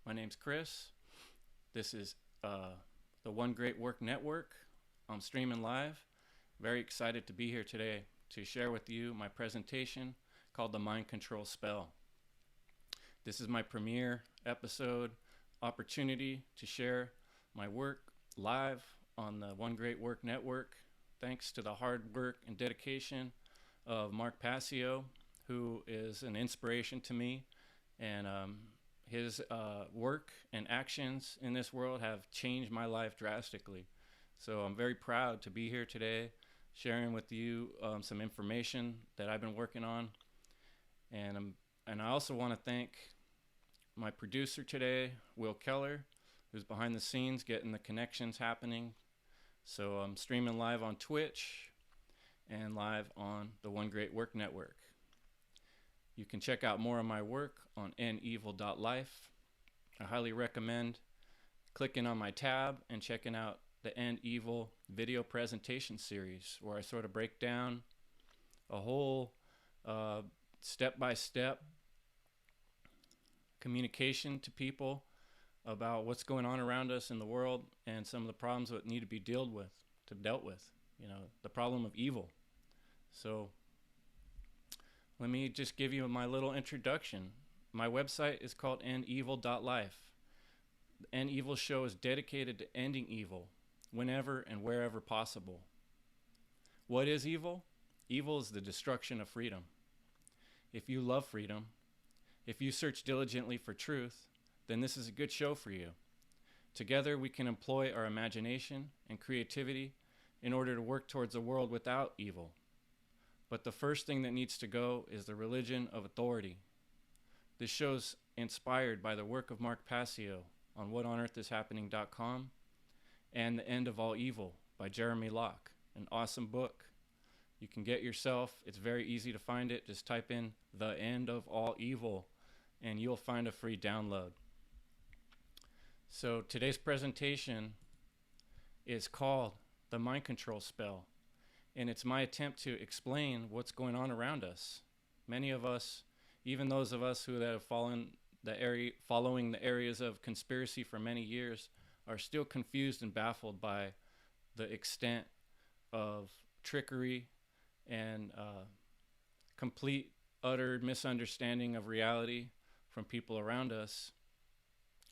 My name's Chris. This is the One Great Work Network. I'm streaming live. Very excited to be here today to share with you my presentation called The Mind Control Spell. This is my premiere episode opportunity to share my work live on the One Great Work Network, thanks to the hard work and dedication of Mark Passio, who is an inspiration to me, and his work and actions in this world have changed my life drastically. So I'm very proud to be here today, sharing with you some information that I've been working on, and I also want to thank my producer today, Will Keller, who's behind the scenes getting the connections happening. So I'm streaming live on Twitch and live on the One Great Work Network. You can check out more of my work on nevil.life. I highly recommend clicking on my tab and checking out the End Evil video presentation series, where I sort of break down a whole step-by-step communication to people about what's going on around us in the world and some of the problems that need to be dealt with, the problem of evil. So let me just give you my little introduction. My website is called endevil.life. The End Evil show is dedicated to ending evil whenever and wherever possible. What is evil? Evil is the destruction of freedom. If you love freedom, if you search diligently for truth, then this is a good show for you. Together we can employ our imagination and creativity in order to work towards a world without evil. But the first thing that needs to go is the religion of authority. This show's inspired by the work of Mark Passio on whatonearthishappening.com and The End of All Evil by Jeremy Locke, an awesome book. You can get yourself, it's very easy to find it. Just type in The End of All Evil and you'll find a free download. So today's presentation is called The Mind Control Spell. And it's my attempt to explain what's going on around us. Many of us, even those of us who have following the areas of conspiracy for many years, are still confused and baffled by the extent of trickery and complete, utter misunderstanding of reality from people around us.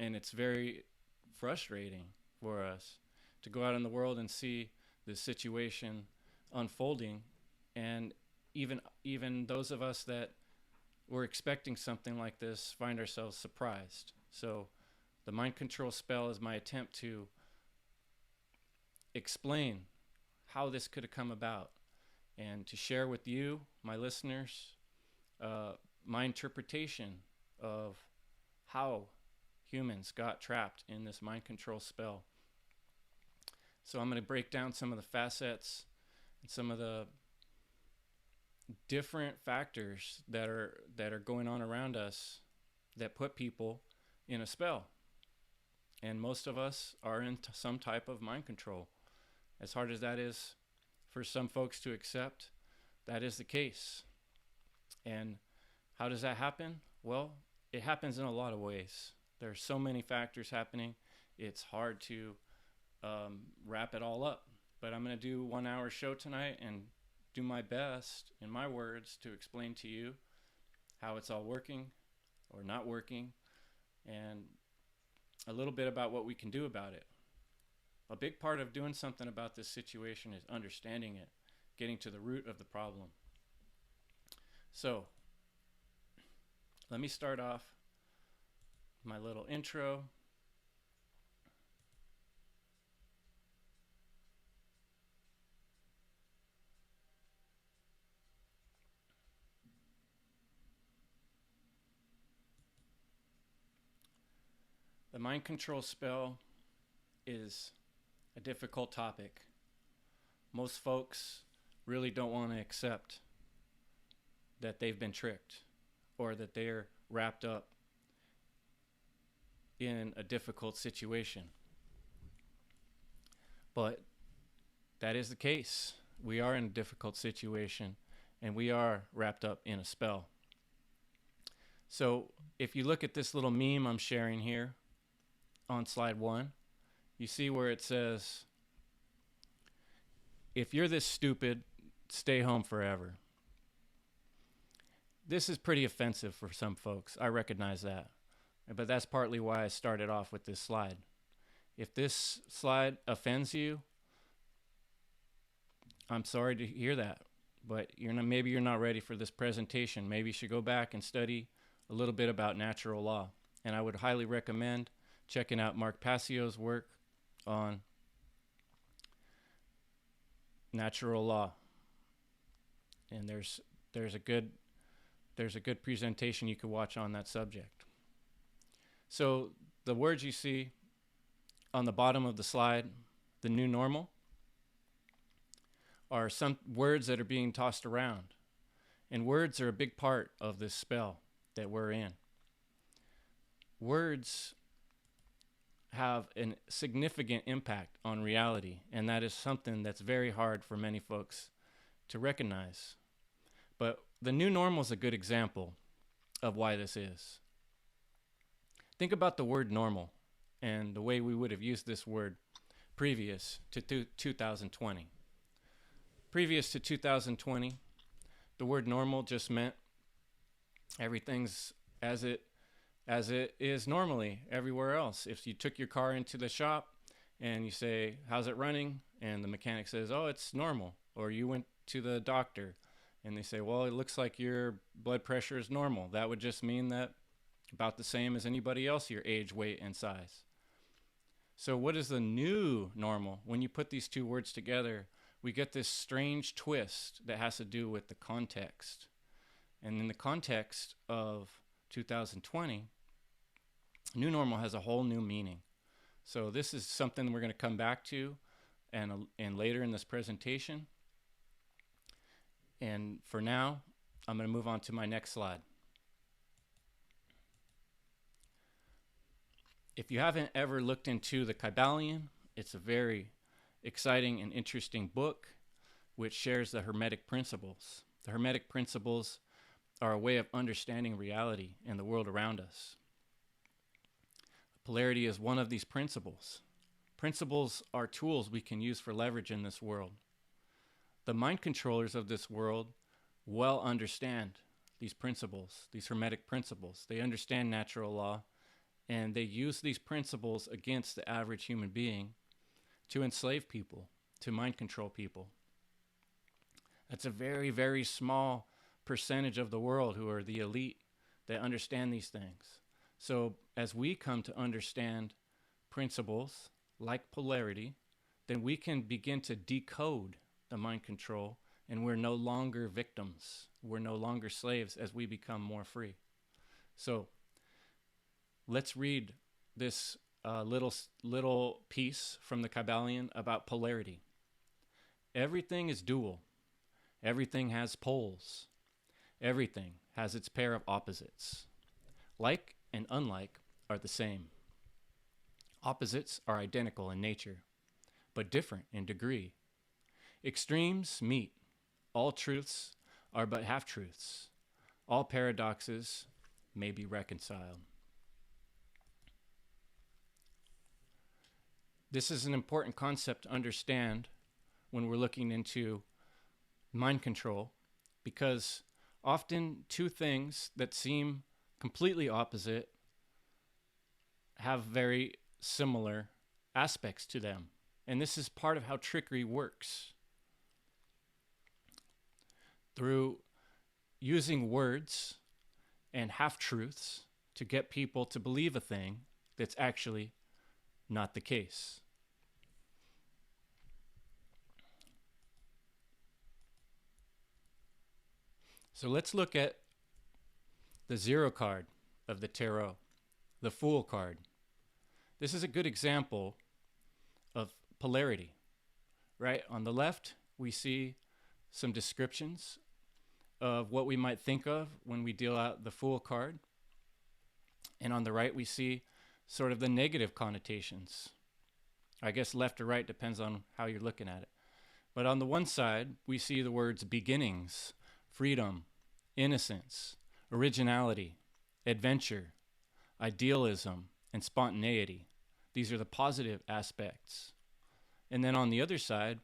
And it's very frustrating for us to go out in the world and see this situation unfolding, and even those of us that were expecting something like this find ourselves surprised. So the mind control spell is my attempt to explain how this could have come about and to share with you, my listeners, my interpretation of how humans got trapped in this mind control spell. So I'm going to break down some of the facets, some of the different factors that are going on around us that put people in a spell. And most of us are in some type of mind control. As hard as that is for some folks to accept, that is the case. And how does that happen? Well, it happens in a lot of ways. There are so many factors happening, it's hard to wrap it all up. But I'm going to do 1 hour show tonight and do my best, in my words, to explain to you how it's all working or not working, and a little bit about what we can do about it. A big part of doing something about this situation is understanding it, getting to the root of the problem. So let me start off my little intro. The mind control spell is a difficult topic. Most folks really don't want to accept that they've been tricked or that they're wrapped up in a difficult situation. But that is the case. We are in a difficult situation and we are wrapped up in a spell. So if you look at this little meme I'm sharing here, on slide 1, you see where it says, if you're this stupid, stay home forever. This is pretty offensive for some folks. I recognize that. But that's partly why I started off with this slide. If this slide offends you, I'm sorry to hear that. But maybe you're not ready for this presentation. Maybe you should go back and study a little bit about natural law. And I would highly recommend checking out Mark Passio's work on natural law. And there's a good presentation you could watch on that subject. So the words you see on the bottom of the slide, the new normal, are some words that are being tossed around. And words are a big part of this spell that we're in. Words have a significant impact on reality, and that is something that's very hard for many folks to recognize. But the new normal is a good example of why this is. Think about the word normal and the way we would have used this word previous to 2020. Previous to 2020, the word normal just meant everything's as it is normally everywhere else. If you took your car into the shop and you say, how's it running? And the mechanic says, oh, it's normal. Or you went to the doctor and they say, well, it looks like your blood pressure is normal. That would just mean that about the same as anybody else, your age, weight, and size. So what is the new normal? When you put these two words together, we get this strange twist that has to do with the context. And in the context of 2020, new normal has a whole new meaning. So this is something we're going to come back to and later in this presentation. And for now, I'm going to move on to my next slide. If you haven't ever looked into the Kybalion, it's a very exciting and interesting book which shares the Hermetic principles. The Hermetic principles are a way of understanding reality and the world around us. Polarity is one of these principles. Principles are tools we can use for leverage in this world. The mind controllers of this world well understand these principles, these Hermetic principles. They understand natural law, and they use these principles against the average human being to enslave people, to mind control people. That's a very, very small percentage of the world who are the elite that understand these things. So as we come to understand principles like polarity, then we can begin to decode the mind control, and we're no longer victims. We're no longer slaves as we become more free. So let's read this little piece from the Kybalion about polarity. Everything is dual. Everything has poles. Everything has its pair of opposites. Like and unlike are the same. Opposites are identical in nature, but different in degree. Extremes meet. All truths are but half-truths. All paradoxes may be reconciled. This is an important concept to understand when we're looking into mind control, because often two things that seem completely opposite have very similar aspects to them. And this is part of how trickery works. Through using words and half-truths to get people to believe a thing that's actually not the case. So let's look at the 0 card of the tarot, the Fool card. This is a good example of polarity, right? On the left, we see some descriptions of what we might think of when we deal out the Fool card. And on the right, we see sort of the negative connotations. I guess left or right depends on how you're looking at it. But on the one side, we see the words beginnings, freedom, innocence, originality, adventure, idealism, and spontaneity. These are the positive aspects. And then on the other side,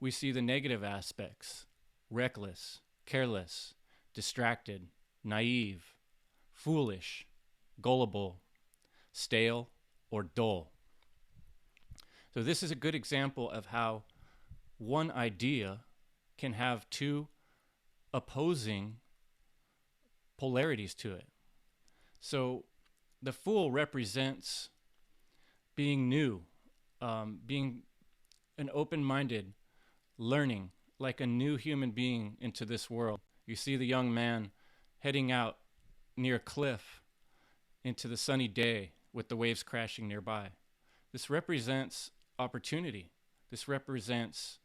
we see the negative aspects: reckless, careless, distracted, naive, foolish, gullible, stale, or dull. So this is a good example of how one idea can have two opposing polarities to it. So the fool represents being new, being an open-minded, learning like a new human being into this world. You see the young man heading out near a cliff into the sunny day with the waves crashing nearby. This represents opportunity. This represents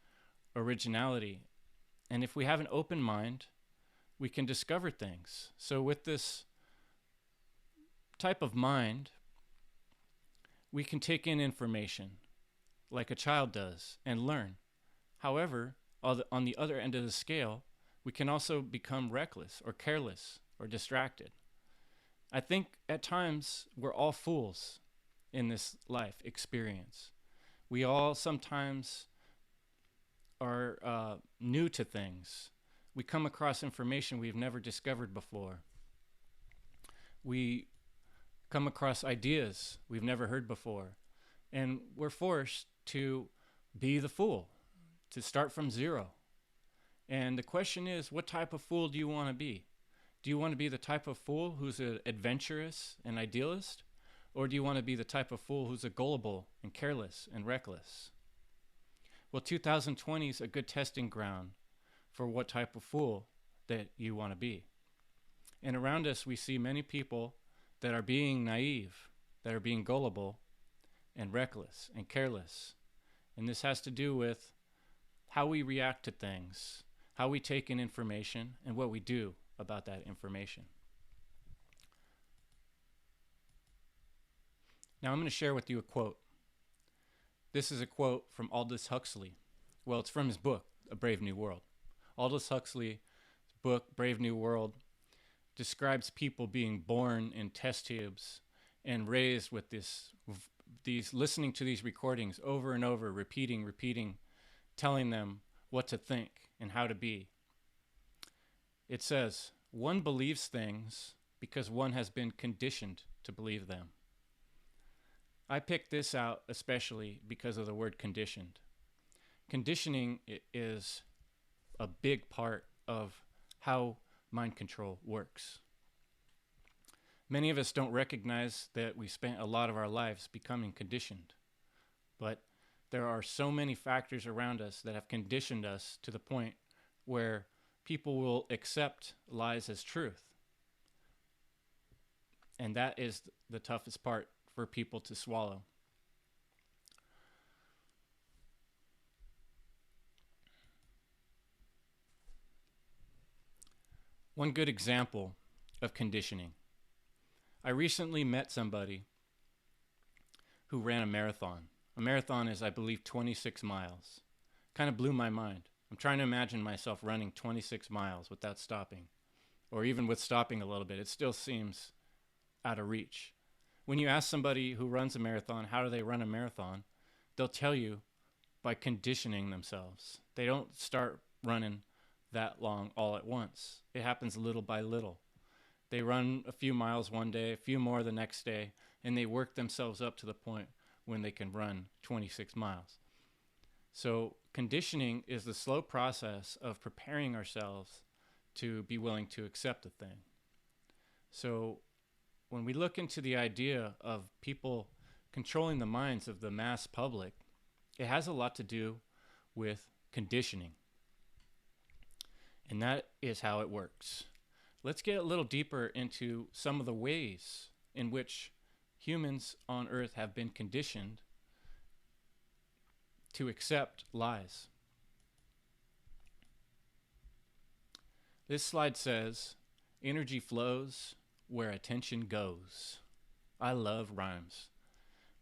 originality. And if we have an open mind, we can discover things. So with this type of mind, we can take in information like a child does and learn. However, on the other end of the scale, we can also become reckless or careless or distracted. I think at times we're all fools in this life experience. We all sometimes are new to things. We come across information we've never discovered before. We come across ideas we've never heard before. And we're forced to be the fool, to start from zero. And the question is, what type of fool do you want to be? Do you want to be the type of fool who's an adventurous and idealist? Or do you want to be the type of fool who's a gullible and careless and reckless? Well, 2020 is a good testing ground for what type of fool that you want to be. And around us, we see many people that are being naive, that are being gullible and reckless and careless. And this has to do with how we react to things, how we take in information, and what we do about that information. Now I'm going to share with you a quote. This is a quote from Aldous Huxley. Well, it's from his book, A Brave New World. Aldous Huxley's book, Brave New World, describes people being born in test tubes and raised with these listening to these recordings over and over, repeating, telling them what to think and how to be. It says, one believes things because one has been conditioned to believe them. I picked this out especially because of the word conditioned. Conditioning is a big part of how mind control works. Many of us don't recognize that we spent a lot of our lives becoming conditioned, but there are so many factors around us that have conditioned us to the point where people will accept lies as truth. And that is the toughest part for people to swallow. One good example of conditioning. I recently met somebody who ran a marathon. A marathon is, I believe, 26 miles. Kind of blew my mind. I'm trying to imagine myself running 26 miles without stopping, or even with stopping a little bit. It still seems out of reach. When you ask somebody who runs a marathon, how do they run a marathon? They'll tell you by conditioning themselves. They don't start running that long all at once. It happens little by little. They run a few miles one day, a few more the next day, and they work themselves up to the point when they can run 26 miles. So conditioning is the slow process of preparing ourselves to be willing to accept a thing. So when we look into the idea of people controlling the minds of the mass public, it has a lot to do with conditioning. And that is how it works. Let's get a little deeper into some of the ways in which humans on Earth have been conditioned to accept lies. This slide says, energy flows where attention goes. I love rhymes,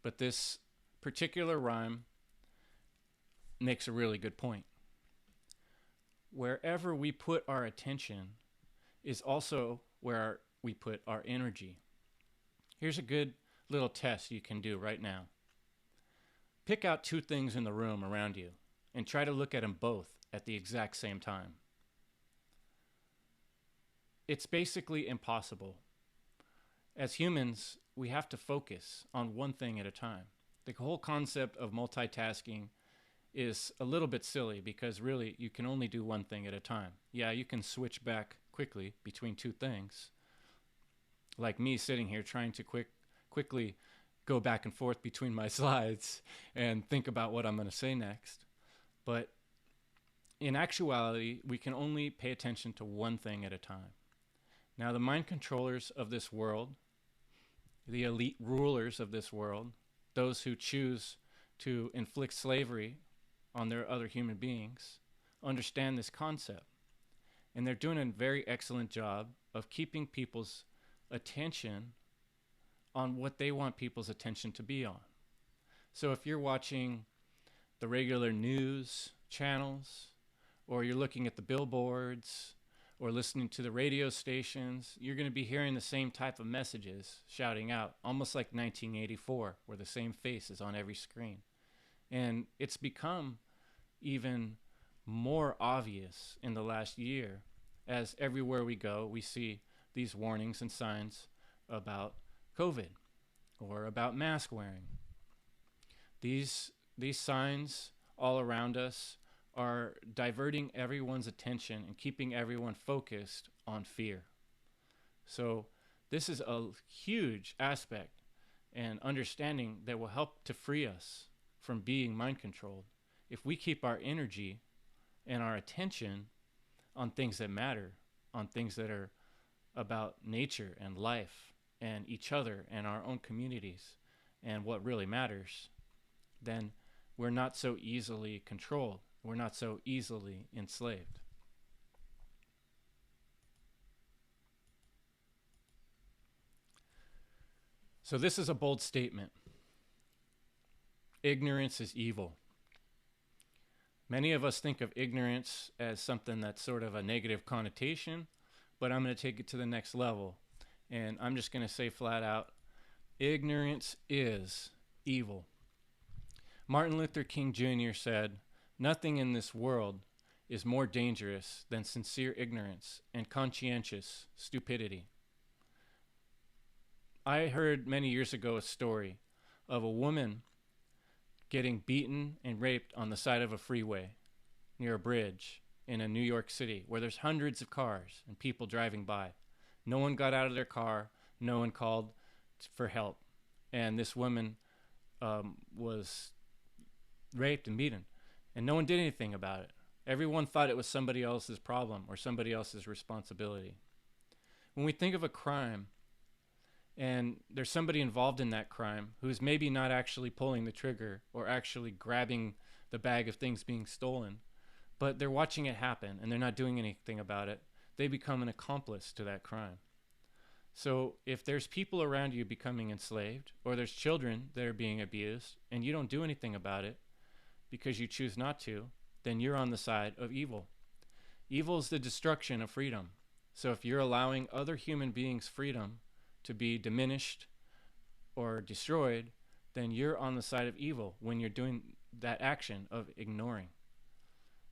but this particular rhyme makes a really good point. Wherever we put our attention is also where we put our energy. Here's a good little test you can do right now. pick out two things in the room around you and try to look at them both at the exact same time. It's basically impossible. As humans, we have to focus on one thing at a time. The whole concept of multitasking is a little bit silly because really you can only do one thing at a time. Yeah, you can switch back quickly between two things, like me sitting here trying to quickly go back and forth between my slides and think about what I'm going to say next. But in actuality, we can only pay attention to one thing at a time. Now, the mind controllers of this world, the elite rulers of this world, those who choose to inflict slavery on their other human beings, understand this concept. And they're doing a very excellent job of keeping people's attention on what they want people's attention to be on. So if you're watching the regular news channels, or you're looking at the billboards, or listening to the radio stations, you're going to be hearing the same type of messages shouting out, almost like 1984, where the same face is on every screen. And it's become even more obvious in the last year, as everywhere we go, we see these warnings and signs about COVID or about mask wearing. These signs all around us are diverting everyone's attention and keeping everyone focused on fear. So this is a huge aspect and understanding that will help to free us from being mind controlled. If we keep our energy and our attention on things that matter, on things that are about nature and life and each other and our own communities and what really matters, then we're not so easily controlled. We're not so easily enslaved. So this is a bold statement. Ignorance is evil. Many of us think of ignorance as something that's sort of a negative connotation, but I'm going to take it to the next level. And I'm just going to say flat out, ignorance is evil. Martin Luther King Jr. said, "Nothing in this world is more dangerous than sincere ignorance and conscientious stupidity." I heard many years ago a story of a woman getting beaten and raped on the side of a freeway near a bridge in a New York City where there's hundreds of cars and people driving by. No one got out of their car. No one called for help. And this woman was raped and beaten. And no one did anything about it. Everyone thought it was somebody else's problem or somebody else's responsibility. When we think of a crime and there's somebody involved in that crime who's maybe not actually pulling the trigger or actually grabbing the bag of things being stolen, but they're watching it happen and they're not doing anything about it, they become an accomplice to that crime. So if there's people around you becoming enslaved, or there's children that are being abused and you don't do anything about it, because you choose not to, then you're on the side of evil. Evil is the destruction of freedom. So if you're allowing other human beings' freedom to be diminished or destroyed, then you're on the side of evil when you're doing that action of ignoring.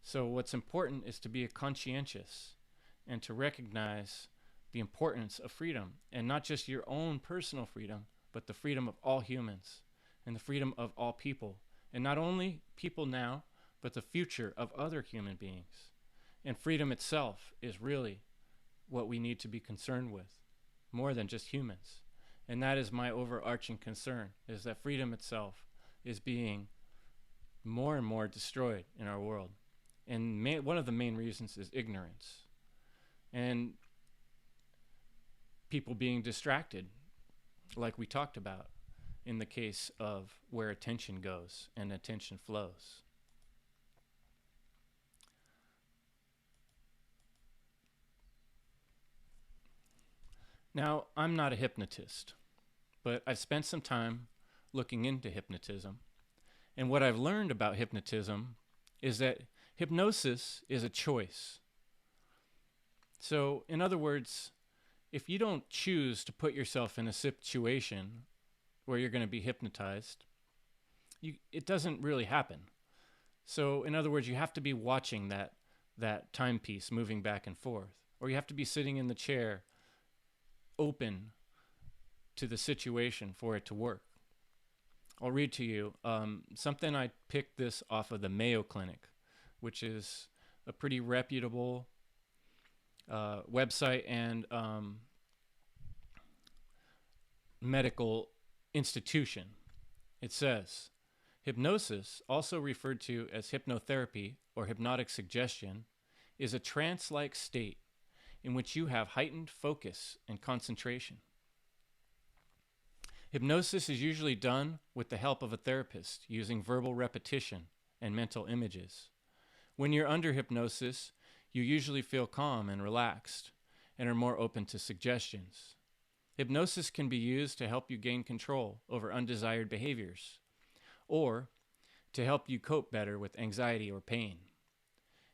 So what's important is to be conscientious and to recognize the importance of freedom, and not just your own personal freedom, but the freedom of all humans and the freedom of all people. And not only people now, but the future of other human beings. And freedom itself is really what we need to be concerned with, more than just humans. And that is my overarching concern, is that freedom itself is being more and more destroyed in our world. And one of the main reasons is ignorance. And people being distracted, like we talked about, in the case of where attention goes and attention flows. Now, I'm not a hypnotist, but I've spent some time looking into hypnotism. And what I've learned about hypnotism is that hypnosis is a choice. So, in other words, if you don't choose to put yourself in a situation where you're going to be hypnotized, it doesn't really happen. So in other words, you have to be watching that timepiece moving back and forth, or you have to be sitting in the chair open to the situation for it to work. I'll read to you something. I picked this off of the Mayo Clinic, which is a pretty reputable website and medical institution. It says, hypnosis, also referred to as hypnotherapy or hypnotic suggestion, is a trance-like state in which you have heightened focus and concentration. Hypnosis is usually done with the help of a therapist using verbal repetition and mental images. When you're under hypnosis, you usually feel calm and relaxed and are more open to suggestions. Hypnosis can be used to help you gain control over undesired behaviors or to help you cope better with anxiety or pain.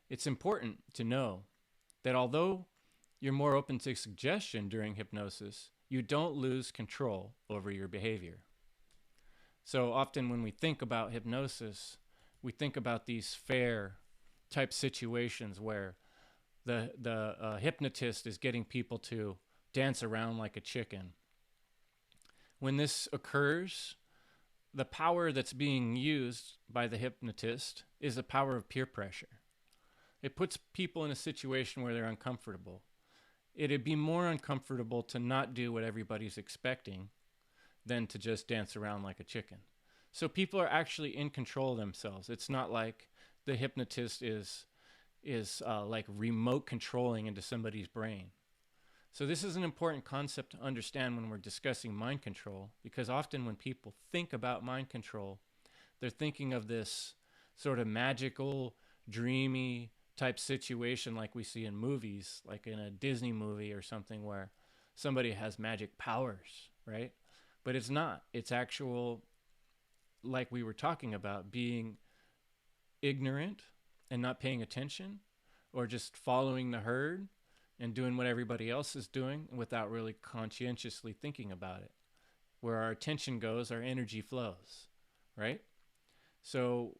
It's important to know that although you're more open to suggestion during hypnosis, you don't lose control over your behavior. So often when we think about hypnosis, we think about these fair type situations where the hypnotist is getting people to dance around like a chicken. When this occurs, the power that's being used by the hypnotist is the power of peer pressure. It puts people in a situation where they're uncomfortable. It'd be more uncomfortable to not do what everybody's expecting than to just dance around like a chicken. So people are actually in control of themselves. It's not like the hypnotist is like remote controlling into somebody's brain. So this is an important concept to understand when we're discussing mind control, because often when people think about mind control, they're thinking of this sort of magical, dreamy type situation like we see in movies, like in a Disney movie or something where somebody has magic powers, right? But it's not. It's actual, like we were talking about, being ignorant and not paying attention, or just following the herd and doing what everybody else is doing without really conscientiously thinking about it. Where our attention goes, our energy flows, right? So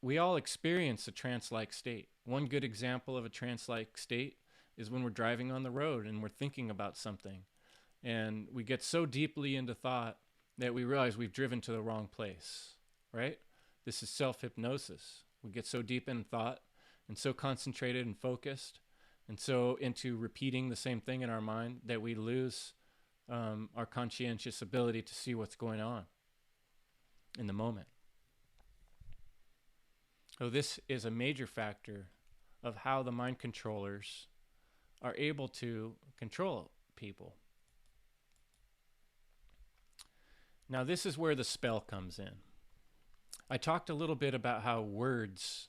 we all experience a trance-like state. One good example of a trance-like state is when we're driving on the road and we're thinking about something. And we get so deeply into thought that we realize we've driven to the wrong place, right? This is self-hypnosis. We get so deep in thought and so concentrated and focused and so into repeating the same thing in our mind that we lose our conscientious ability to see what's going on in the moment. So this is a major factor of how the mind controllers are able to control people. Now this is where the spell comes in. I talked a little bit about how words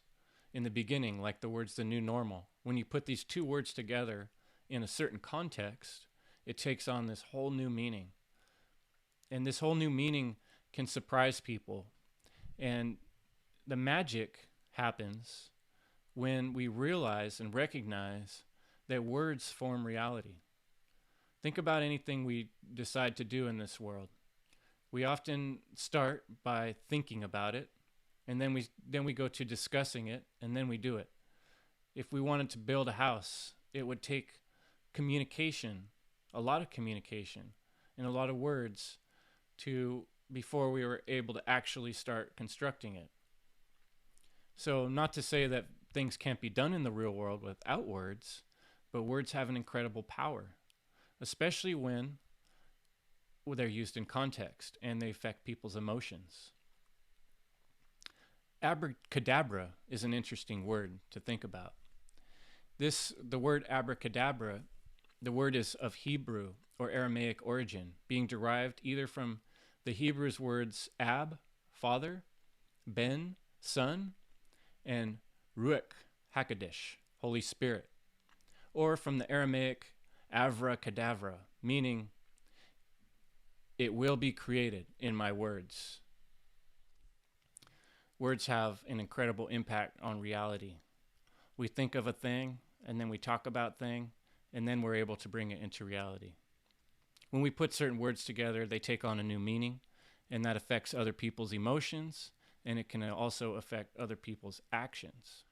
in the beginning, like the words the new normal, when you put these two words together in a certain context, it takes on this whole new meaning. And this whole new meaning can surprise people. And the magic happens when we realize and recognize that words form reality. Think about anything we decide to do in this world. We often start by thinking about it, and then we go to discussing it, and then we do it. If we wanted to build a house, it would take communication, a lot of communication, and a lot of words before we were able to actually start constructing it. So not to say that things can't be done in the real world without words, but words have an incredible power, especially when they're used in context and they affect people's emotions. Abracadabra is an interesting word to think about. The word abracadabra, the word is of Hebrew or Aramaic origin, being derived either from the Hebrew's words ab, father, ben, son, and ruach, hakadosh, Holy Spirit, or from the Aramaic avracadabra, meaning it will be created in my words. Words have an incredible impact on reality. We think of a thing, and then we talk about thing, and then we're able to bring it into reality. When we put certain words together, they take on a new meaning, and that affects other people's emotions, and it can also affect other people's actions.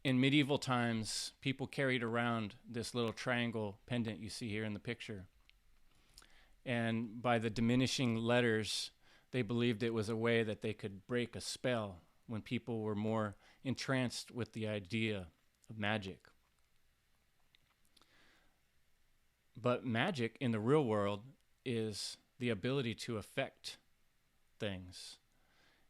In medieval times, people carried around this little triangle pendant you see here in the picture. And by the diminishing letters, they believed it was a way that they could break a spell when people were more entranced with the idea of magic. But magic in the real world is the ability to affect things.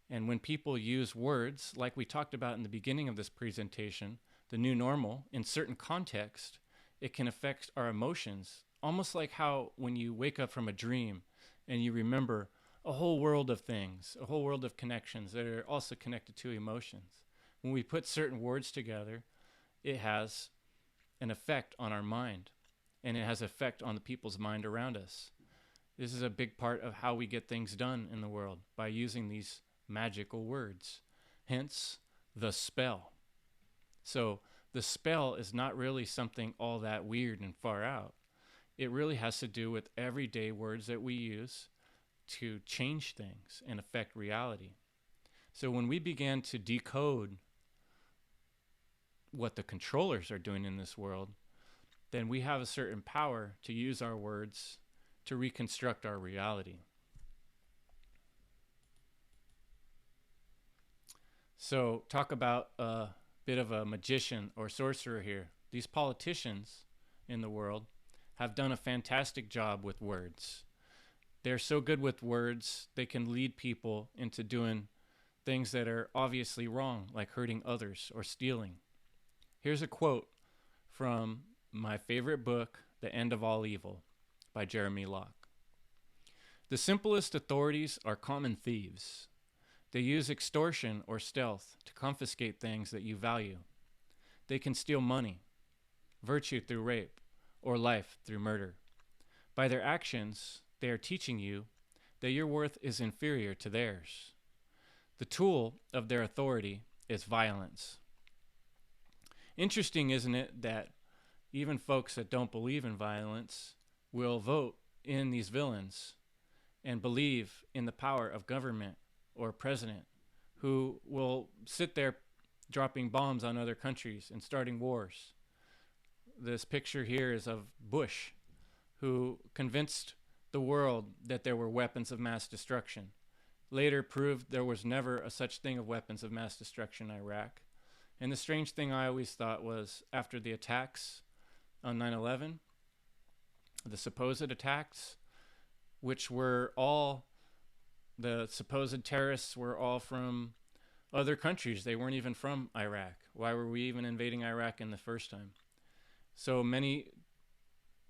And when people use words, like we talked about in the beginning of this presentation, the new normal, in certain context, it can affect our emotions. Almost like how when you wake up from a dream and you remember a whole world of things, a whole world of connections that are also connected to emotions. When we put certain words together, it has an effect on our mind, and it has effect on the people's mind around us. This is a big part of how we get things done in the world, by using these magical words. Hence, the spell. So the spell is not really something all that weird and far out. It really has to do with everyday words that we use to change things and affect reality. So when we began to decode what the controllers are doing in this world, then we have a certain power to use our words to reconstruct our reality. So talk about a bit of a magician or sorcerer here. These politicians in the world have done a fantastic job with words. They're so good with words, they can lead people into doing things that are obviously wrong, like hurting others or stealing. Here's a quote from my favorite book, The End of All Evil, by Jeremy Locke. "The simplest authorities are common thieves. They use extortion or stealth to confiscate things that you value. They can steal money, virtue through rape, or life through murder. By their actions, they are teaching you that your worth is inferior to theirs. The tool of their authority is violence." Interesting, isn't it, that even folks that don't believe in violence will vote in these villains and believe in the power of government or president, who will sit there dropping bombs on other countries and starting wars. This picture here is of Bush, who convinced the world that there were weapons of mass destruction. Later proved there was never a such thing of weapons of mass destruction in Iraq. And the strange thing I always thought was, after the attacks on 9/11, the supposed attacks, which were all, the supposed terrorists were all from other countries. They weren't even from Iraq. Why were we even invading Iraq in the first time? So many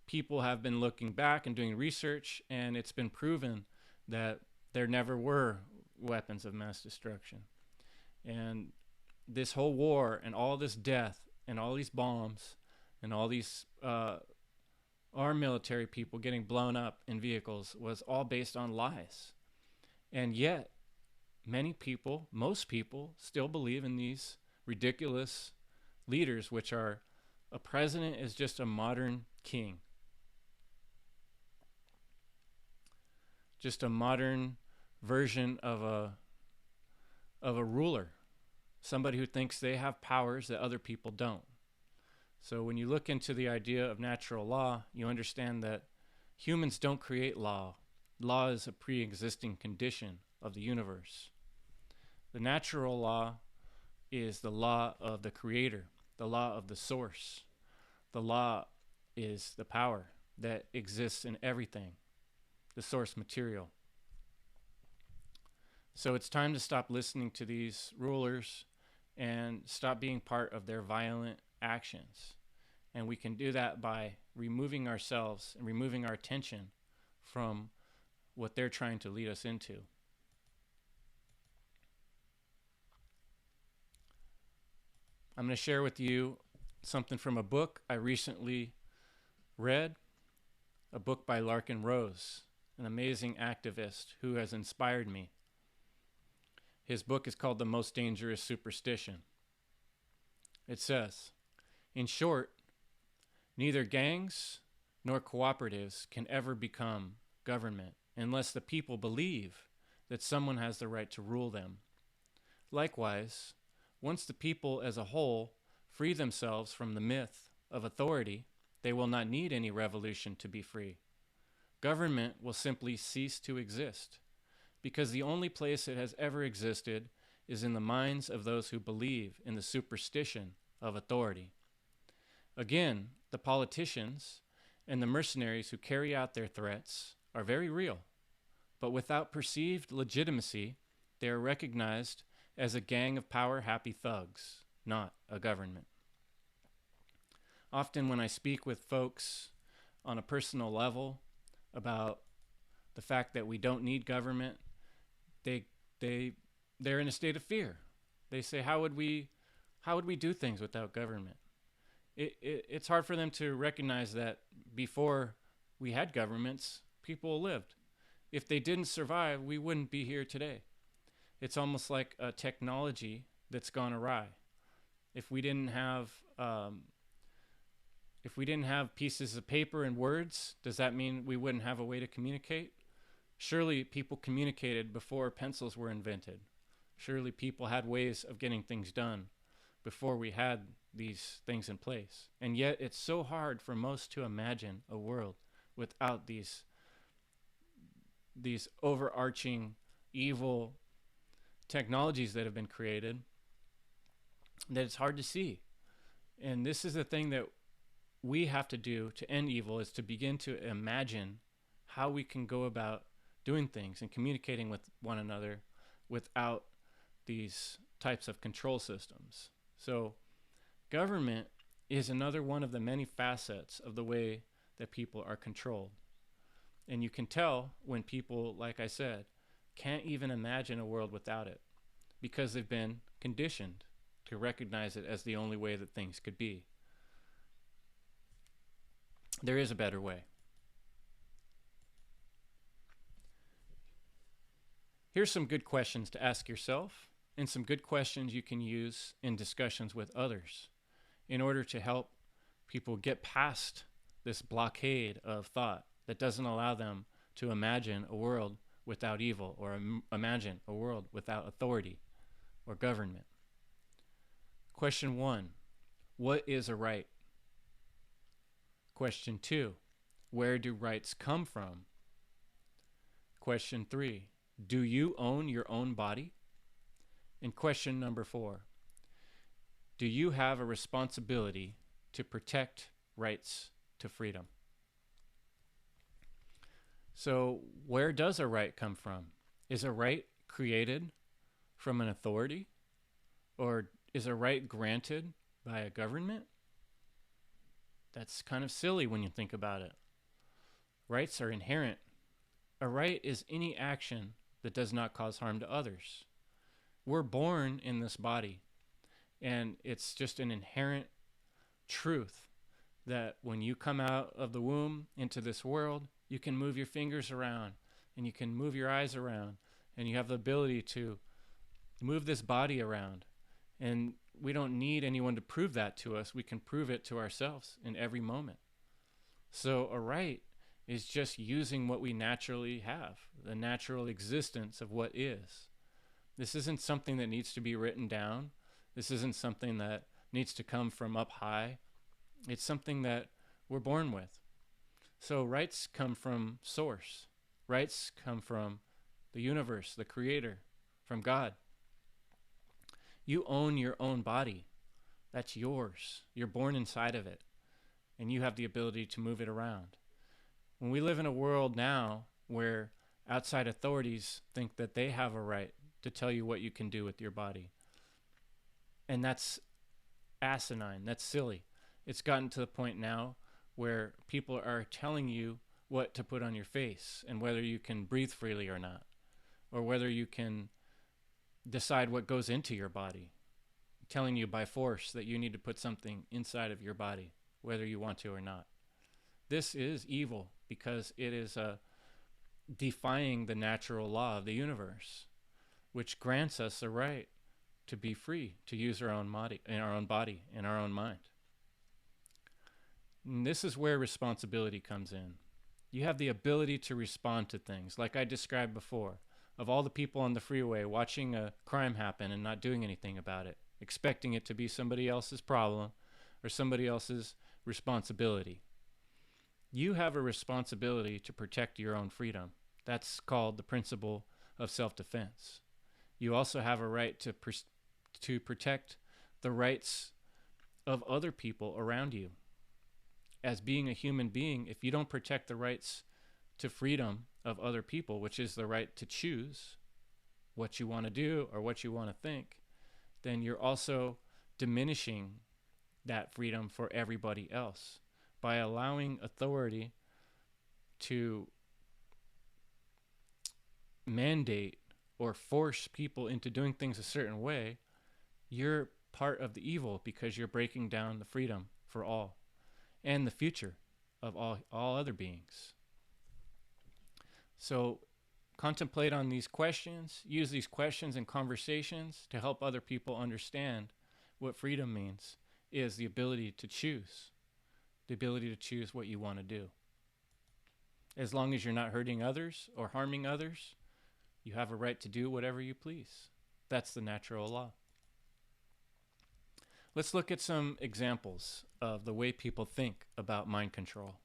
people have been looking back and doing research, and it's been proven that there never were weapons of mass destruction. And this whole war and all this death and all these bombs and all these our military people getting blown up in vehicles was all based on lies. And yet, many people, most people, still believe in these ridiculous leaders, which are, a president is just a modern king. Just a modern version of a ruler. Somebody who thinks they have powers that other people don't. So when you look into the idea of natural law, you understand that humans don't create law. Law is a pre-existing condition of the universe. The natural law is the law of the creator, the law of the source. The law is the power that exists in everything, the source material. So it's time to stop listening to these rulers and stop being part of their violent actions. And we can do that by removing ourselves and removing our attention from what they're trying to lead us into. I'm going to share with you something from a book I recently read, a book by Larkin Rose, an amazing activist who has inspired me. His book is called The Most Dangerous Superstition. It says, in short, neither gangs nor cooperatives can ever become government unless the people believe that someone has the right to rule them. Likewise, once the people as a whole free themselves from the myth of authority, they will not need any revolution to be free. Government will simply cease to exist, because the only place it has ever existed is in the minds of those who believe in the superstition of authority. Again, the politicians and the mercenaries who carry out their threats are very real, but without perceived legitimacy, they are recognized as a gang of power-happy thugs, not a government. Often when I speak with folks on a personal level about the fact that we don't need government, they're in a state of fear. They say, how would we do things without government? It's hard for them to recognize that before we had governments, people lived. If they didn't survive, we wouldn't be here today. It's almost like a technology that's gone awry. If we didn't have pieces of paper and words, does that mean we wouldn't have a way to communicate? Surely people communicated before pencils were invented. Surely people had ways of getting things done before we had these things in place. And yet it's so hard for most to imagine a world without these overarching evil technologies that have been created, that it's hard to see. And this is the thing that we have to do to end evil, is to begin to imagine how we can go about doing things and communicating with one another without these types of control systems. So government is another one of the many facets of the way that people are controlled. And you can tell when people, like I said, can't even imagine a world without it, because they've been conditioned to recognize it as the only way that things could be. There is a better way. Here's some good questions to ask yourself, and some good questions you can use in discussions with others in order to help people get past this blockade of thought that doesn't allow them to imagine a world without evil, or imagine a world without authority or government. Question 1, what is a right? Question 2, where do rights come from? Question 3, do you own your own body? And question number 4, do you have a responsibility to protect rights to freedom? So where does a right come from? Is a right created from an authority? Or is a right granted by a government? That's kind of silly when you think about it. Rights are inherent. A right is any action that does not cause harm to others. We're born in this body, and it's just an inherent truth that when you come out of the womb into this world, you can move your fingers around, and you can move your eyes around, and you have the ability to move this body around. And we don't need anyone to prove that to us. We can prove it to ourselves in every moment. So a right is just using what we naturally have, the natural existence of what is. This isn't something that needs to be written down. This isn't something that needs to come from up high. It's something that we're born with. So rights come from source. Rights come from the universe, the creator, from God. You own your own body. That's yours. You're born inside of it, and you have the ability to move it around. When we live in a world now where outside authorities think that they have a right to tell you what you can do with your body, and that's asinine, that's silly. It's gotten to the point now where people are telling you what to put on your face and whether you can breathe freely or not, or whether you can decide what goes into your body, telling you by force that you need to put something inside of your body, whether you want to or not. This is evil because it is defying the natural law of the universe, which grants us a right to be free, to use our own body, in our own mind. And this is where responsibility comes in. You have the ability to respond to things, like I described before, of all the people on the freeway watching a crime happen and not doing anything about it, expecting it to be somebody else's problem or somebody else's responsibility. You have a responsibility to protect your own freedom. That's called the principle of self-defense. You also have a right to protect the rights of other people around you. As being a human being, if you don't protect the rights to freedom of other people, which is the right to choose what you want to do or what you want to think, then you're also diminishing that freedom for everybody else by allowing authority to mandate or force people into doing things a certain way. You're part of the evil because you're breaking down the freedom for all and the future of all other beings. So contemplate on these questions, use these questions and conversations to help other people understand what freedom means, is the ability to choose, what you want to do. As long as you're not hurting others or harming others, you have a right to do whatever you please. That's the natural law. Let's look at some examples of the way people think about mind control.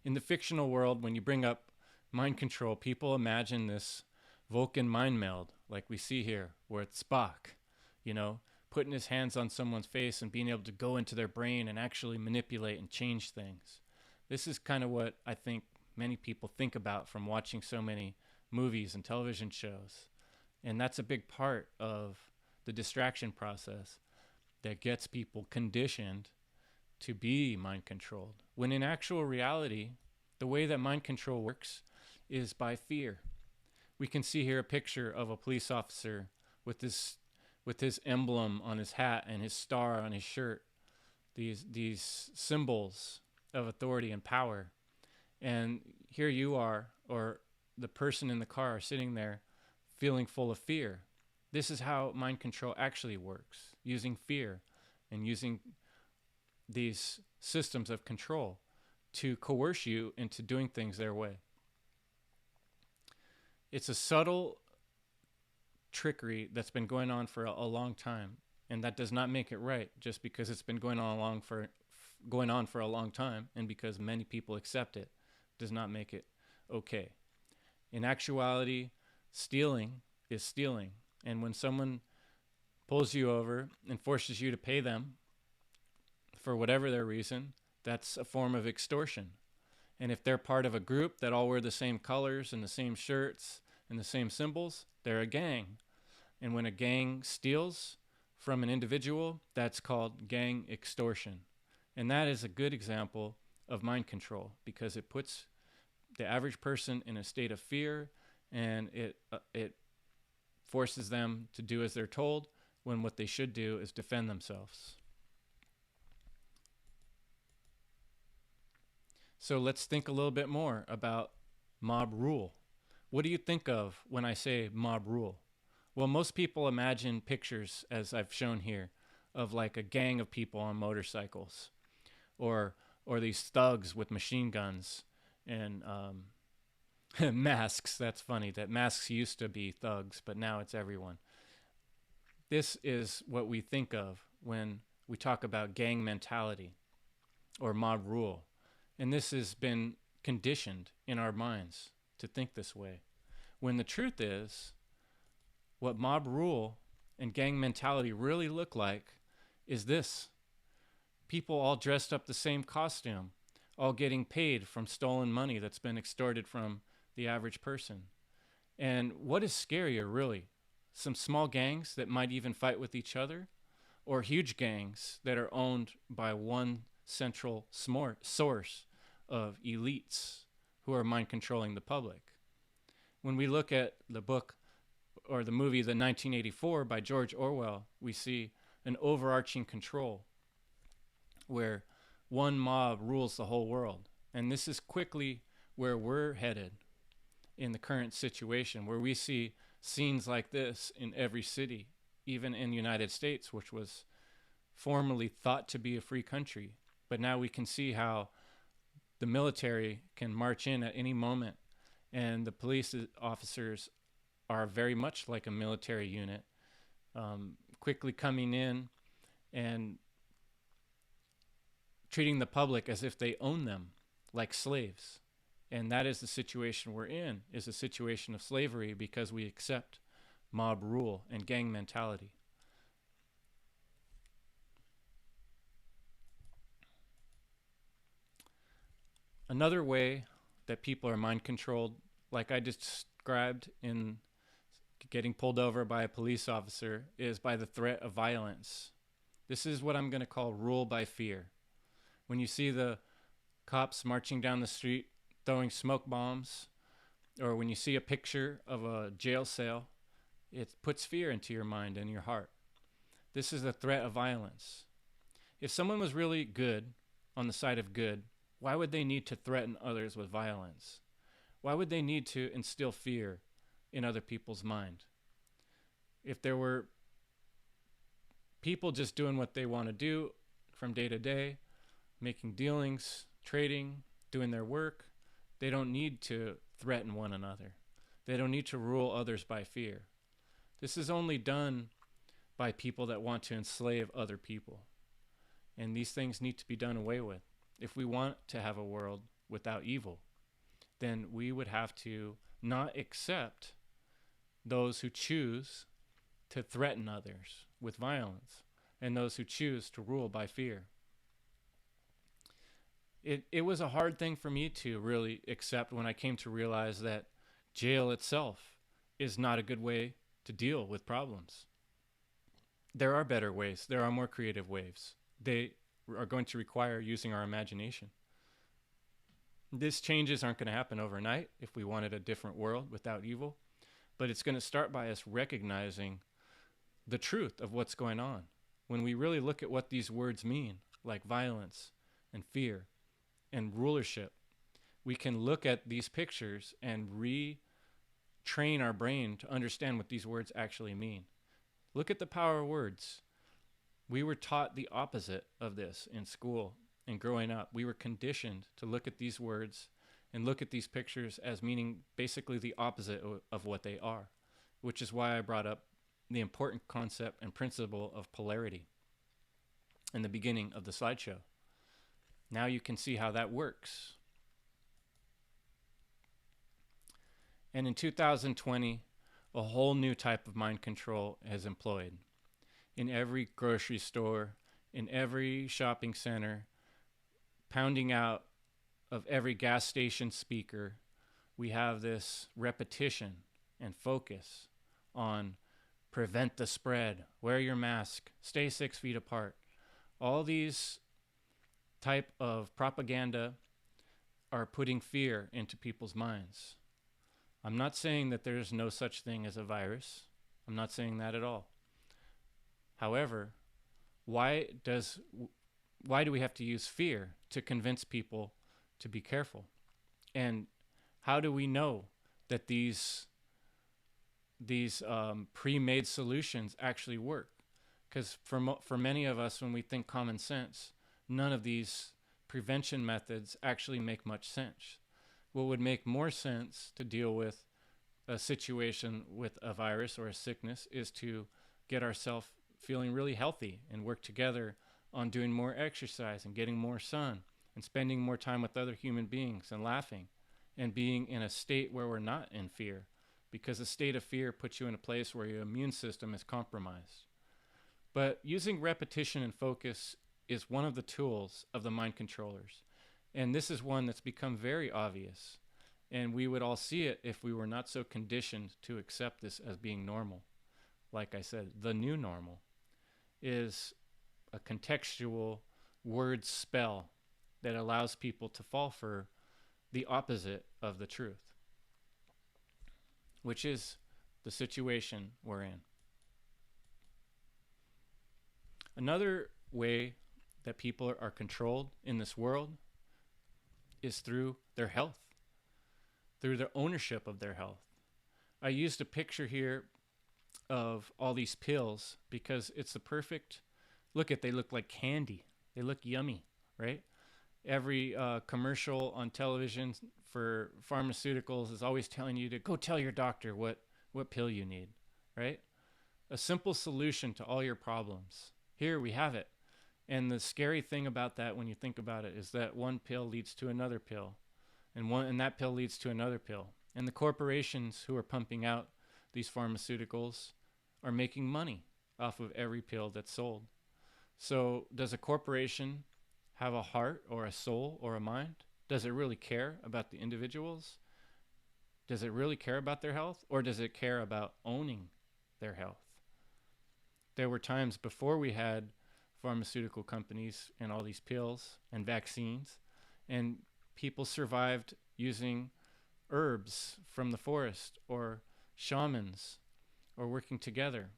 In the fictional world, when you bring up mind control, people imagine this Vulcan mind meld, like we see here, where it's Spock, putting his hands on someone's face and being able to go into their brain and actually manipulate and change things. This is kind of what I think many people think about from watching so many movies and television shows. And that's a big part of the distraction process that gets people conditioned to be mind controlled. When in actual reality, the way that mind control works is by fear. We can see here a picture of a police officer with his emblem on his hat and his star on his shirt, these symbols of authority and power. And here you are, or the person in the car sitting there feeling full of fear. This is how mind control actually works, using fear and using these systems of control to coerce you into doing things their way. It's a subtle trickery that's been going on for a long time, and that does not make it right just because it's been going on for a long time, and because many people accept it does not make it okay. In actuality, stealing is stealing. And when someone pulls you over and forces you to pay them for whatever their reason, that's a form of extortion. And if they're part of a group that all wear the same colors and the same shirts and the same symbols, they're a gang. And when a gang steals from an individual, that's called gang extortion. And that is a good example of mind control because it puts the average person in a state of fear, and it forces them to do as they're told when what they should do is defend themselves. So let's think a little bit more about mob rule. What do you think of when I say mob rule? Well, most people imagine pictures, as I've shown here, of like a gang of people on motorcycles, or these thugs with machine guns and masks. That's funny that masks used to be thugs, but now it's everyone. This is what we think of when we talk about gang mentality or mob rule. And this has been conditioned in our minds to think this way. When the truth is, what mob rule and gang mentality really look like is this. People all dressed up the same costume, all getting paid from stolen money that's been extorted from the average person. And what is scarier, really? Some small gangs that might even fight with each other, or huge gangs that are owned by one central source of elites who are mind controlling the public? When we look at the book or the movie The 1984 by George Orwell, we see an overarching control where one mob rules the whole world. And this is quickly where we're headed in the current situation, where we see scenes like this in every city, even in the United States, which was formerly thought to be a free country. But now we can see how the military can march in at any moment, and the police officers are very much like a military unit, quickly coming in and treating the public as if they own them, like slaves. And that is the situation we're in, is a situation of slavery because we accept mob rule and gang mentality. Another way that people are mind controlled, like I described in getting pulled over by a police officer, is by the threat of violence. This is what I'm going to call rule by fear. When you see the cops marching down the street throwing smoke bombs, or when you see a picture of a jail cell, it puts fear into your mind and your heart. This is the threat of violence. If someone was really good, on the side of good, why would they need to threaten others with violence? Why would they need to instill fear in other people's mind? If there were people just doing what they want to do from day to day, making dealings, trading, doing their work, they don't need to threaten one another. They don't need to rule others by fear. This is only done by people that want to enslave other people. And these things need to be done away with. If we want to have a world without evil, then we would have to not accept those who choose to threaten others with violence and those who choose to rule by fear. It was a hard thing for me to really accept when I came to realize that jail itself is not a good way to deal with problems. There are better ways. There are more creative ways. They are going to require using our imagination. These changes aren't going to happen overnight if we wanted a different world without evil, but it's going to start by us recognizing the truth of what's going on. When we really look at what these words mean, like violence and fear and rulership, we can look at these pictures and retrain our brain to understand what these words actually mean. Look at the power of words. We were taught the opposite of this in school and growing up. We were conditioned to look at these words and look at these pictures as meaning basically the opposite of what they are, which is why I brought up the important concept and principle of polarity in the beginning of the slideshow. Now you can see how that works. And in 2020, a whole new type of mind control is employed. In every grocery store, in every shopping center, pounding out of every gas station speaker, we have this repetition and focus on prevent the spread, wear your mask, stay 6 feet apart. All these type of propaganda are putting fear into people's minds. I'm not saying that there's no such thing as a virus. I'm not saying that at all. However, why do we have to use fear to convince people to be careful? And how do we know that these pre-made solutions actually work? Because for many of us, when we think common sense, none of these prevention methods actually make much sense. What would make more sense to deal with a situation with a virus or a sickness is to get ourselves feeling really healthy and work together on doing more exercise and getting more sun and spending more time with other human beings and laughing and being in a state where we're not in fear, because a state of fear puts you in a place where your immune system is compromised. But using repetition and focus is one of the tools of the mind controllers. And this is one that's become very obvious. And we would all see it if we were not so conditioned to accept this as being normal. Like I said, the new normal is a contextual word spell that allows people to fall for the opposite of the truth, which is the situation we're in. Another way that people are controlled in this world is through their health, through their ownership of their health. I used a picture here of all these pills because it's the perfect look at. They look like candy. They look yummy, right? Every commercial on television for pharmaceuticals is always telling you to go tell your doctor what pill you need, right? A simple solution to all your problems. Here we have it. And the scary thing about that, when you think about it, is that one pill leads to another pill, and that pill leads to another pill. And the corporations who are pumping out these pharmaceuticals are making money off of every pill that's sold. So does a corporation have a heart or a soul or a mind? Does it really care about the individuals? Does it really care about their health? Or does it care about owning their health? There were times before we had pharmaceutical companies and all these pills and vaccines, and people survived using herbs from the forest or shamans or working together.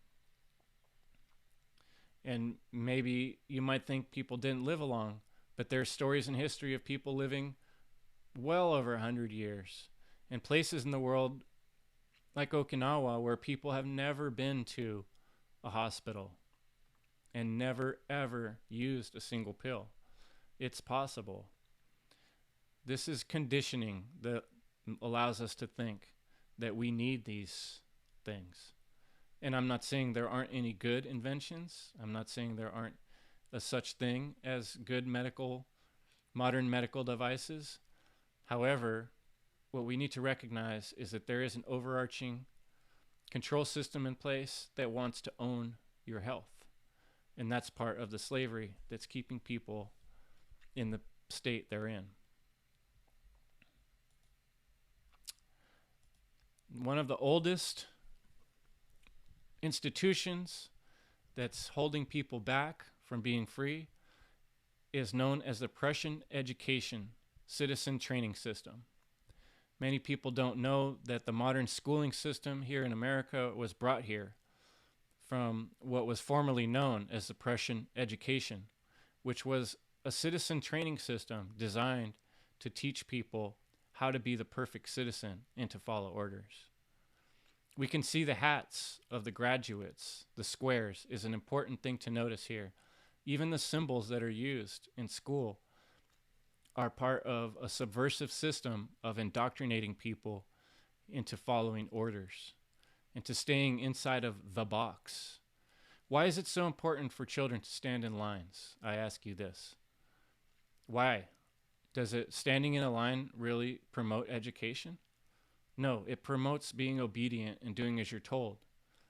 And maybe you might think people didn't live long, but there's stories in history of people living well over 100 years, and places in the world like Okinawa where people have never been to a hospital and never ever used a single pill. It's possible. This is conditioning that allows us to think that we need these things. And I'm not saying there aren't any good inventions. I'm not saying there aren't a such thing as good modern medical devices. However, what we need to recognize is that there is an overarching control system in place that wants to own your health. And that's part of the slavery that's keeping people in the state they're in. One of the oldest institutions that's holding people back from being free is known as the Prussian Education Citizen Training System. Many people don't know that the modern schooling system here in America was brought here from what was formerly known as the Prussian education, which was a citizen training system designed to teach people how to be the perfect citizen and to follow orders. We can see the hats of the graduates. The squares is an important thing to notice here. Even the symbols that are used in school are part of a subversive system of indoctrinating people into following orders, into staying inside of the box. Why is it so important for children to stand in lines? I ask you this. Why? Does standing in a line really promote education? No, it promotes being obedient and doing as you're told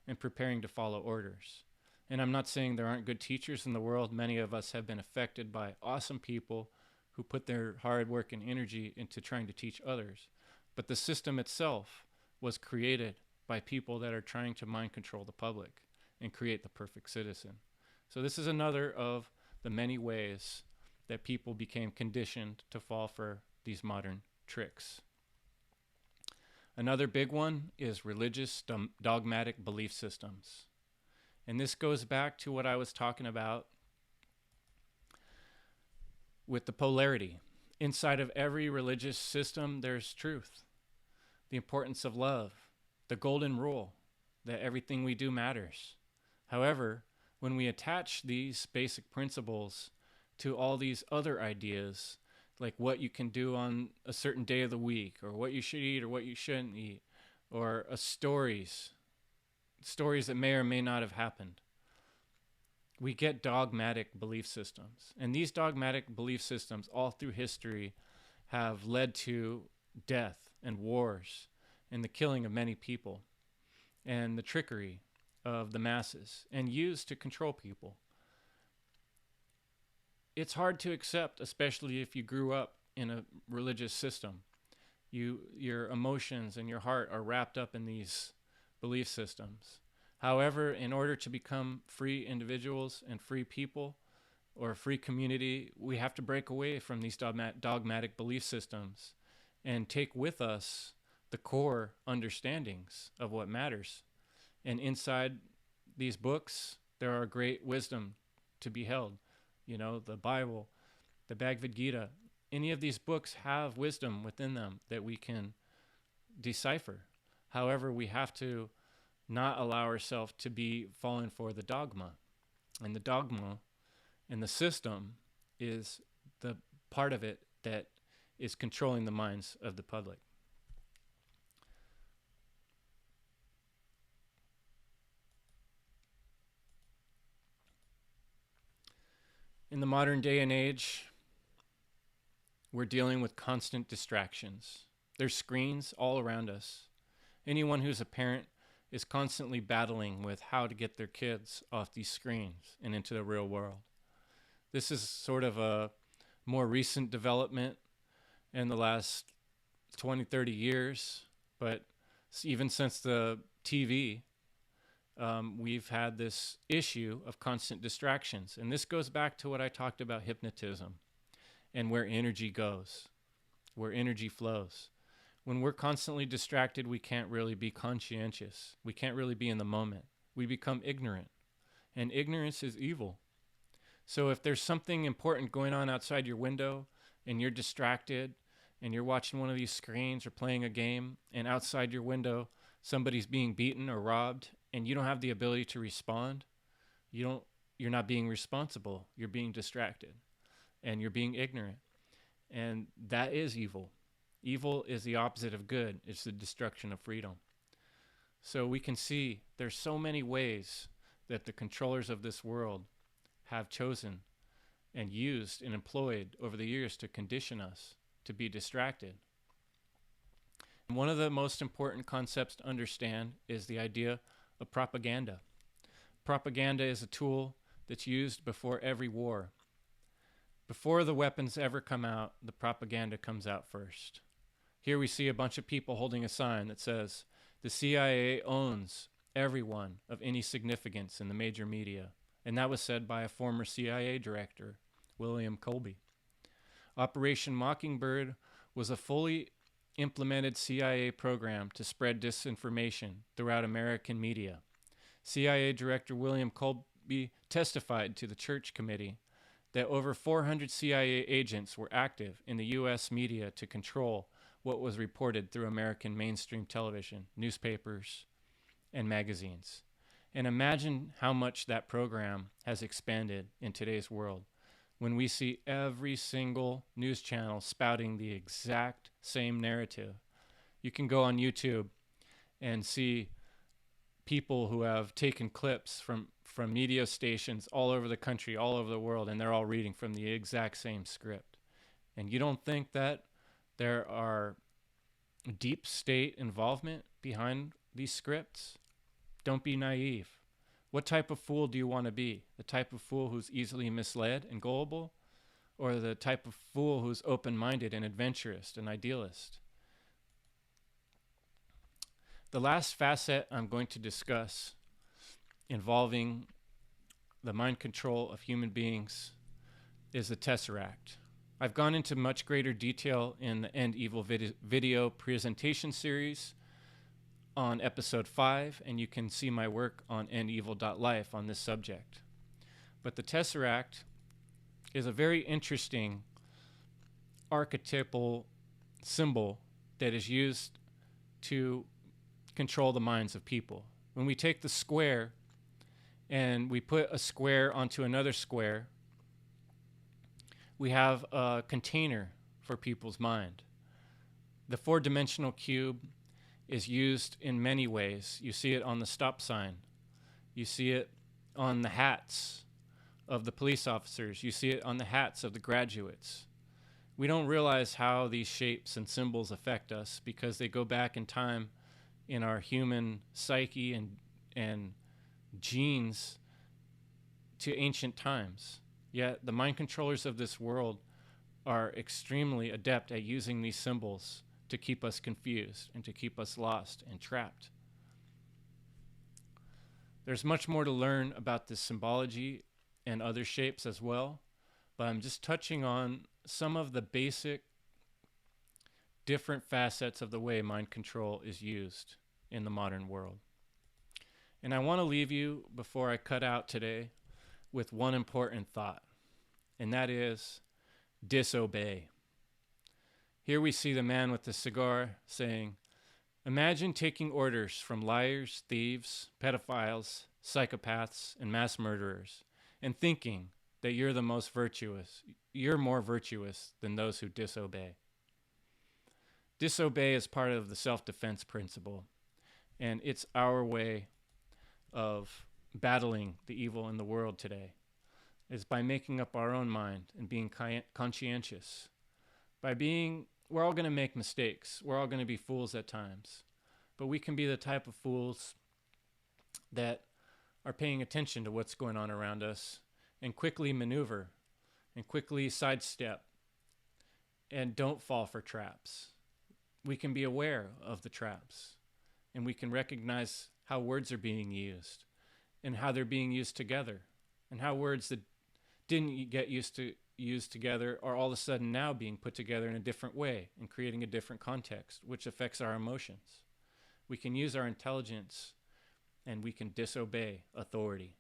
and preparing to follow orders. And I'm not saying there aren't good teachers in the world. Many of us have been affected by awesome people who put their hard work and energy into trying to teach others. But the system itself was created by people that are trying to mind control the public and create the perfect citizen. So this is another of the many ways that people became conditioned to fall for these modern tricks. Another big one is religious dogmatic belief systems. And this goes back to what I was talking about with the polarity. Inside of every religious system, there's truth, the importance of love, the golden rule, that everything we do matters. However, when we attach these basic principles to all these other ideas, like what you can do on a certain day of the week, or what you should eat or what you shouldn't eat, or stories that may or may not have happened, we get dogmatic belief systems. And these dogmatic belief systems all through history have led to death and wars and the killing of many people and the trickery of the masses and used to control people. It's hard to accept, especially if you grew up in a religious system. Your emotions and your heart are wrapped up in these belief systems. However, in order to become free individuals and free people or a free community, we have to break away from these dogmatic belief systems and take with us the core understandings of what matters. And inside these books, there are great wisdom to be held. You know, the Bible, the Bhagavad Gita, any of these books have wisdom within them that we can decipher. However, we have to not allow ourselves to be fallen for the dogma. And the dogma and the system is the part of it that is controlling the minds of the public. In the modern day and age, we're dealing with constant distractions. There's screens all around us. Anyone who's a parent is constantly battling with how to get their kids off these screens and into the real world. This is sort of a more recent development in the last 20, 30 years, but even since the TV, we've had this issue of constant distractions. And this goes back to what I talked about hypnotism and where energy goes, where energy flows. When we're constantly distracted, we can't really be conscientious. We can't really be in the moment. We become ignorant, and ignorance is evil. So if there's something important going on outside your window and you're distracted and you're watching one of these screens or playing a game, and outside your window somebody's being beaten or robbed, and you don't have the ability to respond, you're not being responsible. You're being distracted and you're being ignorant. And that is evil. Evil is the opposite of good. It's the destruction of freedom. So we can see there's so many ways that the controllers of this world have chosen and used and employed over the years to condition us to be distracted. And one of the most important concepts to understand is the idea of propaganda. Propaganda is a tool that's used before every war. Before the weapons ever come out, the propaganda comes out first. Here we see a bunch of people holding a sign that says, "The CIA owns everyone of any significance in the major media." And that was said by a former CIA director, William Colby. Operation Mockingbird was a fully implemented CIA program to spread disinformation throughout American media. CIA Director William Colby testified to the Church Committee that over 400 CIA agents were active in the U.S. media to control what was reported through American mainstream television, newspapers, and magazines. And imagine how much that program has expanded in today's world when we see every single news channel spouting the exact same narrative. You can go on YouTube and see people who have taken clips from media stations all over the country, all over the world, and they're all reading from the exact same script. And you don't think that there are deep state involvement behind these scripts? Don't be naive. What type of fool do you want to be? The type of fool who's easily misled and gullible? Or the type of fool who's open-minded and adventurous and idealist? The last facet I'm going to discuss involving the mind control of human beings is the Tesseract. I've gone into much greater detail in the End Evil video presentation series on episode 5, and you can see my work on endevil.life on this subject. But the Tesseract is a very interesting archetypal symbol that is used to control the minds of people. When we take the square and we put a square onto another square, we have a container for people's mind. The 4-dimensional cube is used in many ways. You see it on the stop sign. You see it on the hats of the police officers. You see it on the hats of the graduates. We don't realize how these shapes and symbols affect us because they go back in time in our human psyche and genes to ancient times. Yet the mind controllers of this world are extremely adept at using these symbols to keep us confused and to keep us lost and trapped. There's much more to learn about this symbology and other shapes as well, but I'm just touching on some of the basic different facets of the way mind control is used in the modern world. And I want to leave you, before I cut out today, with one important thought, and that is disobey. Here we see the man with the cigar saying, "Imagine taking orders from liars, thieves, pedophiles, psychopaths, and mass murderers, and thinking that you're the most virtuous. You're more virtuous than those who disobey. Disobey is part of the self-defense principle, and it's our way of battling the evil in the world today, is by making up our own mind and being conscientious. We're all going to make mistakes. We're all going to be fools at times. But we can be the type of fools that are paying attention to what's going on around us and quickly maneuver and quickly sidestep and don't fall for traps. We can be aware of the traps, and we can recognize how words are being used and how they're being used together, and how words that didn't get used together are all of a sudden now being put together in a different way and creating a different context, which affects our emotions. We can use our intelligence and we can disobey authority.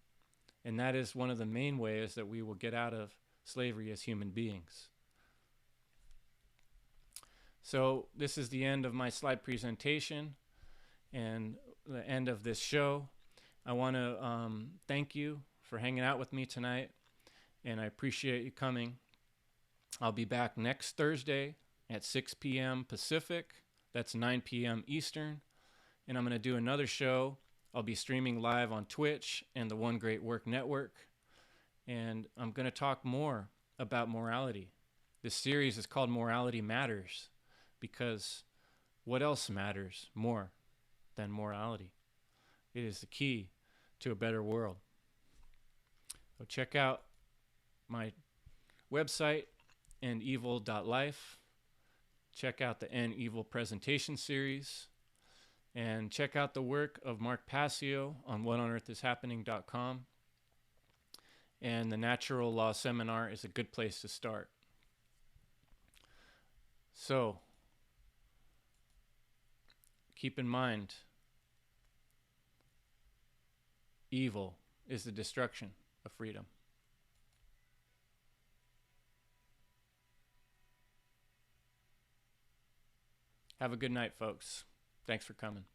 And that is one of the main ways that we will get out of slavery as human beings. So this is the end of my slide presentation and the end of this show. I want to thank you for hanging out with me tonight, and I appreciate you coming. I'll be back next Thursday at 6 p.m. Pacific. That's 9 p.m. Eastern. And I'm going to do another show. I'll be streaming live on Twitch and the One Great Work Network. And I'm going to talk more about morality. This series is called Morality Matters, because what else matters more than morality? It is the key to a better world. So check out my website, endevil.life. Check out the End Evil presentation series. And check out the work of Mark Passio on whatonearthishappening.com. And the Natural Law Seminar is a good place to start. So, keep in mind, evil is the destruction of freedom. Have a good night, folks. Thanks for coming.